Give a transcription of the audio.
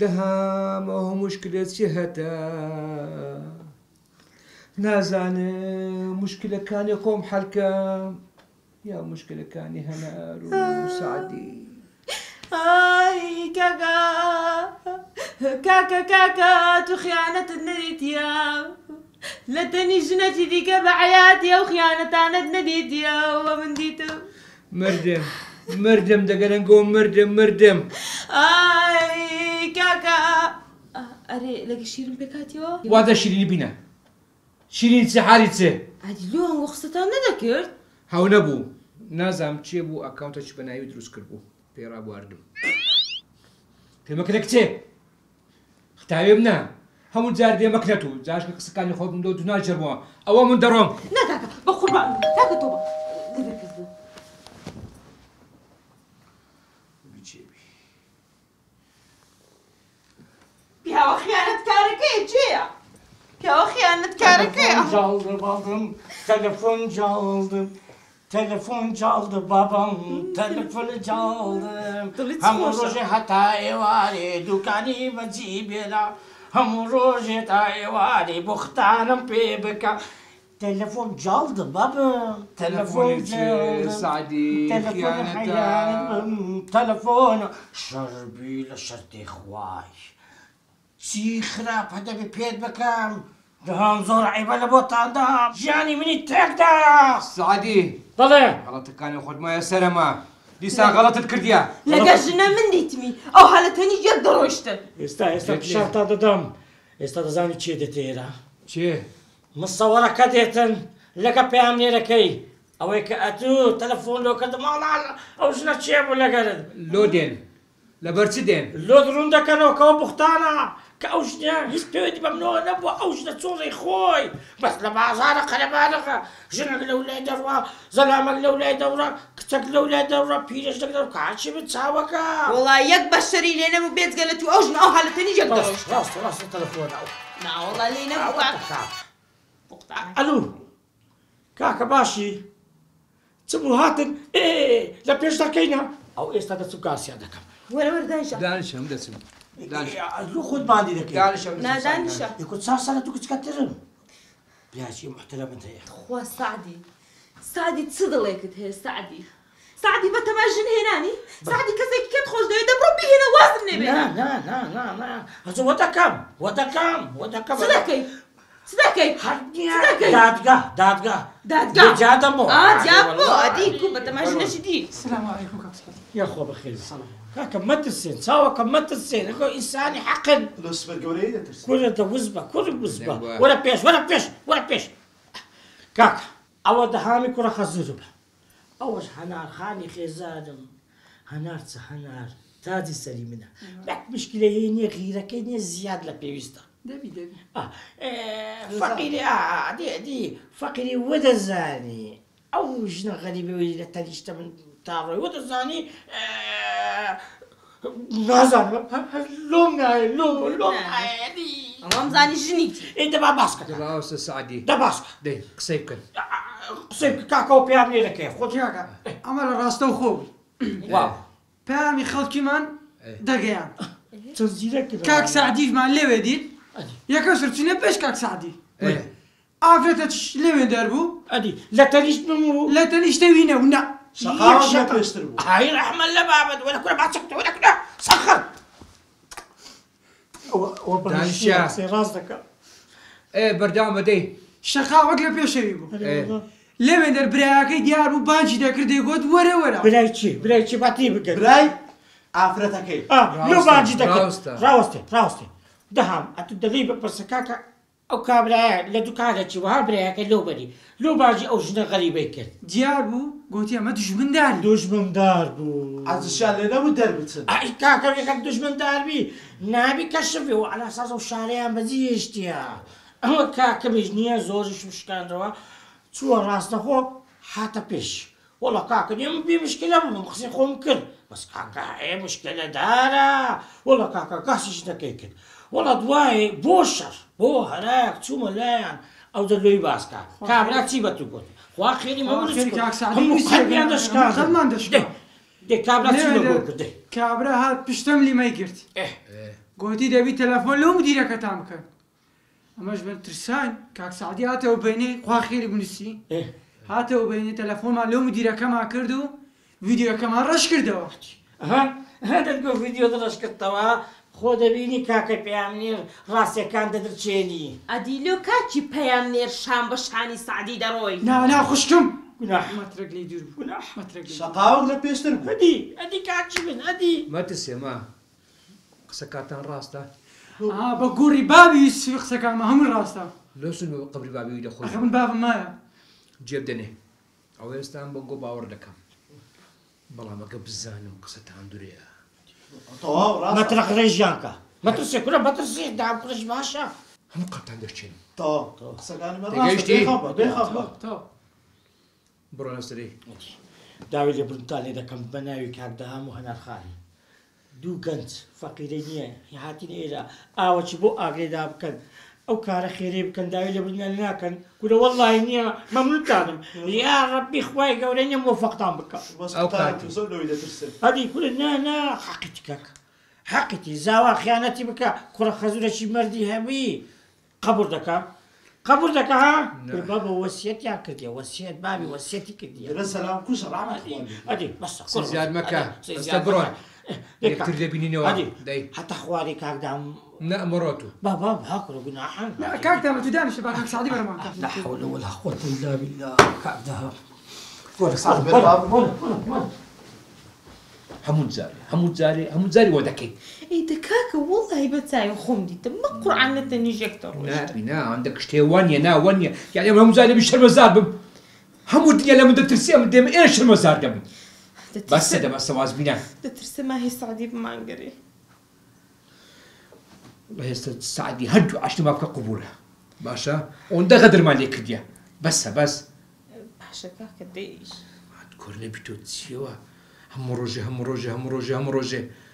دەهامەوە مشکلێکی هەتا نازانم مشکلەکانی خۆم حەلکەم یا مشکلەکانی هەنار و سعدی. ئای کاکا کاکا کاکا تو خیانەتت نەدیتیە لە تەنی ژنەی دیکە بە حەیاتیە و خیانەتانت نەدیتیەوە من دیتم مردم دەگەرەنگۆ مردم. ئای کاکا ئەرێ لەگە شیرم پێکاتیەوە واتە شیرینی بینە شیرین چێ حالی چێ ئادی لۆ ئەوە قسەتان نەدەکرد هەو نەبوو نازام چێ بوو ئەکاونتێکی بەناوی دروست کرد بوو پێڕا بواردم پێمەکرە کچێ ختاوێ منە هەموو جار دێمەکرێت و جاشکە قسەکانی خۆم دۆ دو ناجەرمەوە ئەوە من دەڕۆم ناکاکە بە قوربان کاکە تۆ دەبێت پیاوە خیانەتکارەکەی چییە؟ پیاوە خیانەتکارەکەی تەلەفۆن جاڵدە بابام تەلەفۆنە جاڵدم هەموو ڕۆژێ هەتا ئێوارێ دوکانی بەجی بێلا هەموو ڕۆژێ تا ئێوارێ بختانم پێ بکە تەلەفۆن جاڵدە بابم تەلەفۆن سعدی تەلەفۆن شەربی لە شەرتێ خوای چی خراپ هەدەبێ پێت بکەم دەهام زۆر عیبە لە بۆتاندا ژیانی منی تێکدا سعدی بەڵێ غەڵەتەکانی خۆت مایە سەرەما دیسا غەڵەتت کردیە لەگە ژنە من دیتمی ئەو حالەتەنی یەک دەڕۆیشتن ئێستا پیشارتا دەدەم ئێستا دەزانی چێ دێتە ئێرە چێ مستەوەڕەکە دێتن لەگە پەیامنێرەکەی ئەوەی کە ئەتوو تەلەفۆن لۆ کردم ماڵان ئەو ژنە چێ بوو لەگەرت لۆ دێن لەبەر چ دێن لۆ درون دەکەنەوە کەەوە بوختانە کە ئەو ژنە هیچ پێوێتی بەمنەوە نەبووە ئەو ژنە چۆڵی خۆی بەس لە بازارە قەرەبانەکە ژنێک لەو لای دەڕوا زەلامەک لەو لای دەوڕا کچەک لەو لای دەوڕا پیرەش دەکەن کاچی بن چاوەکە وەڵای یەک بەشەری لێ نەبوو بێجگە لە تو ئەو ژنە ئەو حالەتەنی یەک دەڕۆیشت ڕاستە تەلەفۆنە ناوەڵا لێ نەبوو ئەلو کاکە باشی چ بوو هاتن لە پێش دەکەینە ئەو ئێستا دەچوو گاسیان دەکەم وەرە وەردانیشە دانیشم دەچم لو خۆت باندی دەکەی نادانیشە یەکۆ چار ساڵە دوو کچکەترم پیاچی محترمت هەیە خوا سعدی چ دڵێکت هەیە سعدی بە تەمای ژن هێنانی سعدی کەسێکی کێت خۆش دەوێت دەبڕۆ بهێنە وازم نێبێ هەزە وە دەکەم چ دەکەی دادگا جادم بۆ ئەدی کو بە تەمای ژنەشی دی السلام عليكم كاك يا خو بخير كاكا متسين ساوكا متسين اكو انساني حقا الأسبة القورية ترسل كل وزبه ولا بيش كاكا اول دهامي كره خزربه اول هنار خاني خيزادم هنار تادي سليمنا بك مشكله هي غيره كاين زياد لا بيوستا دبي فقيري دي فقيري ودزاني او جنا غريبه ولا تنشت من تاڕۆی وە دەزانی نازانم لۆم ئەوەم زانی ژنیتی دەبا باسکە باوسە سعدی دەباسکە دەی قسەی بکەن قسەی کاکەەوە پێیان لێرەکەی خۆ ئەمە لە ڕاستە و خۆ پامی خەڵکیمان دەگەیان چەند زیرەک کاک سعدیشمان لێوێ دیت یەکە سرچینە پێش کاک سعدی ئافرەتە لێوێ دەربوو ئەدی لە تەنیشت بموو لە تەنیشتەوی نەبوونا سەقاوە پێشتر بوو هاي رحمە لە بابەت وەرە کورە باچەکتە وەرە کورە سەخر ڕاست دەکە بەردەوام بەدەی شەقاوەک لە پێشەوی بوو لێوێ دەربرایەکەی دیار بوو بانجی دەکردی گوت وەرە برای چی باتی بکەن برای ئافرەتەکەی لۆ بانجی دەکرد ڕاوەستێ دەهام ئەتو دەڵی بەپرسە کاکە ئەو کابرایە لە دوکانێکی وها برایەکە لۆ بەری لۆ باجی ئەو ژنە غەریبەی کرد دیار بوو گوتی ئەمە دوژمندار بوو ئازشان لێ نەبوو دەربچن ئای کاکە یەکەم دوژمنداربی نابی کەشفی و ئەلاساز و شارەیان بەجێشتیە ئەوە کاکەمیش نییە زۆریش شکاندەوە چووە ڕاستەخۆ هاتە پێش وەڵە کاکە نیە بی مشکلە بوو قسەی خۆم کرد بەس کاکە هەیە مشکلە دارە وەڵە کاکە کاسیش دەکەی کرد وەڵە دوایێ بۆ شەر بۆ هەرایەک چوومە لایەن ئەو دەلۆی باسکە کابرا چی بە تو گوت خوا خێری هەموویان دەشکان دێ کابرا چی لە بۆ کرد کابرا هات پشتم لیمەی کرد گوتی دەبی تەلەفۆن لەو مدیرەکەتان بکەن ئەمەش بن ترسان کاک سعدی هاتەوە بینێ خوا خێری بنووسی هاتەوە بینێ تەلەفۆنمان لەو مدیرەکەمان کرد و ڤیدیۆەکەمان ڕەش کردەوە هەدەگۆ ڤیدیۆ ڕەش کردەوە خۆ دەبینی کاکە پەیامنێر ڕاستیەکان دەدرچێنی ئەدیلۆ کاکی پەیامنێر شان بە شانی سعدی دەڕۆی نا خوشکم گوناح مەترەک لێی دوور بوو مەترەک لێی شقاوەک لە پێشتر بوو ئەدی کاکی من ئەدی مەترسێ ما قسەکاتان ڕاستە بە گوڕی بابی یوسفی قسەکانمە هەموو ڕاستە لەسون قبری بابی دەخۆش ئەخە من بابم مایە جێب دەنێ ئەو ئێستان بە گۆ باوەڕ دەکەم بەڵام ئەگە بزانم قسەتان دوورەیە تەواو ڕاست مەترەق ڕێژیانکە مەترسێ کورە مەترسێ داپڕش باشە هەموو قەتان دەرچێن تەواو قسەکانی من تێگەیشتی؟ ڕاستە بێخەبە تۆ بڕۆ لەسەری داوی لێ برنتان لێ دەکەم بە ناوی کاکدا هەموو هەنارخانی دوو گەنج فەقیرە نییە هاتینە ئێرە ئاوەچی بۆ ئاگرێدا بکەن ئەو کارە خێرێ بکەن داوی لە برنیان ناکەن کورە وەڵڵاهی نییە مەمنونتانم یا ڕەبی خوای گەورە نیە مۆفەقتان بکە ئەو کاتی. زۆر لەوەی دەترسێ هەدی کورە نا حەقیتی کاکە حەقیتی زاوا خیانەتی بکە کوڕە خەزورەکی مەردی هەبی قبول دەکە قبول دەکە ها بابە وەسیەتیان کردیە وەسیەت بابی وەسیەتی کردیە لە سەلام کوش ڕامەت ئەدی بەسە زیاد مەکە ئەستە بڕۆن یەکتر دەبینینەوە دەی حتا خواری کاکدام نە ئەمەڕۆ تو بابا هاکڕە گوناحان کاک دامە تو دانیشە با کاک سعدی بەرەمان کە لا حول ولا قوة إلا بالله كعبدها هەموو جاری وە دەکەیت ئیدە کاکە وەڵی بەچای خۆم دیتە مە قورعانەتە نیژێکتە ڕۆیشتە نا ئەندە کشتێ وانە ناوەنیە یعنی هەموو جاری شەرمەزار بم هەموو دنیا لە من دەترسی ئەم دێمە ئێرە شەرمەزار دەبم بەسە دەمە سەواز بینە دەترسە ماهی سعدی بمانگەرێ هێستا سعدی هەردوو عاشتما بکە قوبورە باشە ئەوەندە غەدرمان لێ کردیە بەسە بەس باشە کاکە دەیش کۆر لە بیتۆ چیەوە هەموو ڕۆژێ